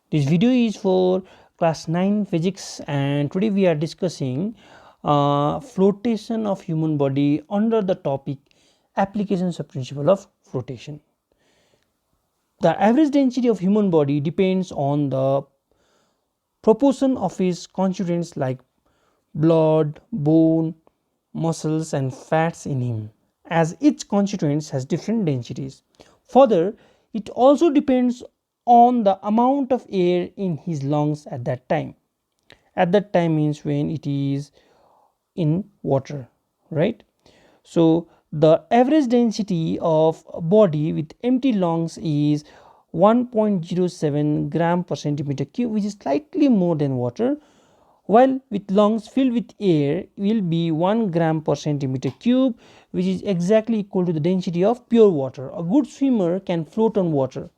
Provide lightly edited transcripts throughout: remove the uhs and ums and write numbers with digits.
This video is for class 9 physics, and today we are discussing flotation of human body under the topic applications of principle of flotation. The average density of human body depends on the proportion of its constituents like blood, bone, muscles and fats in him, as each constituent has different densities. Further, it also depends on the amount of air in his lungs at that time. At that time means when it is in water, right? So the average density of a body with empty lungs is 1.07 gram per centimeter cube, which is slightly more than water, while with lungs filled with air will be 1 gram per centimeter cube, which is exactly equal to the density of pure water. A good swimmer can float on water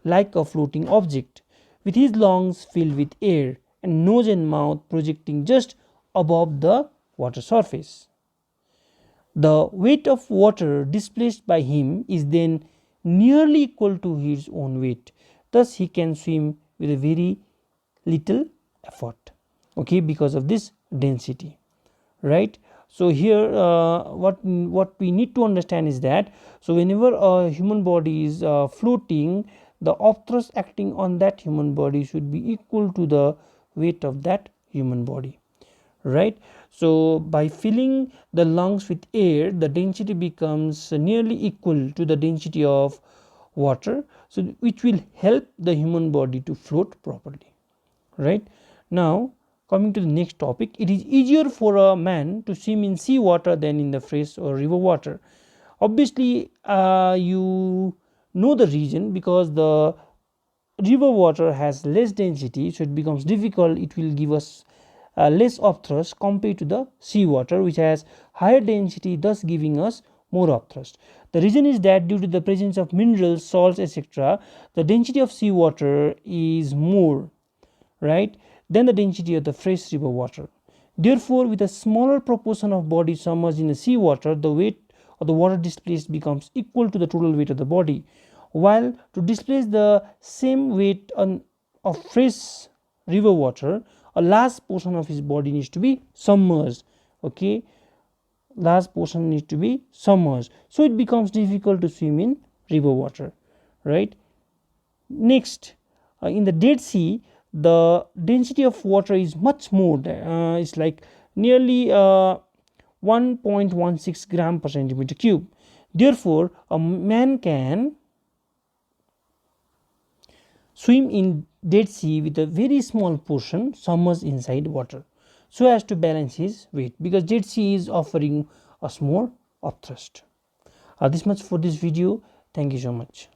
like a floating object, with his lungs filled with air and nose and mouth projecting just above the water surface. The weight of water displaced by him is then nearly equal to his own weight. Thus he can swim with a very little effort, okay, because of this density, right? So here what we need to understand is that, so whenever a human body is floating, the upthrust acting on that human body should be equal to the weight of that human body, right? So by filling the lungs with air, the density becomes nearly equal to the density of water, so which will help the human body to float properly, right? Now coming to the next topic, it is easier for a man to swim in sea water than in the fresh or river water. Obviously you know the reason, because the river water has less density, so it becomes difficult, it will give us less upthrust compared to the sea water, which has higher density, thus giving us more upthrust. The reason is that due to the presence of minerals, salts, etc., the density of sea water is more, right, than the density of the fresh river water. Therefore, with a smaller proportion of body submerged in the sea water, the weight of the water displaced becomes equal to the total weight of the body, while to displace the same weight of fresh river water, a large portion of his body needs to be submerged, okay, large portion needs to be submerged, so it becomes difficult to swim in river water, right? Next, in the Dead Sea, the density of water is much more, it's like nearly 1.16 gram per centimeter cube. Therefore a man can swim in Dead Sea with a very small portion submerged inside water, so as to balance his weight, because Dead Sea is offering us more upthrust. This much for this video. Thank you so much.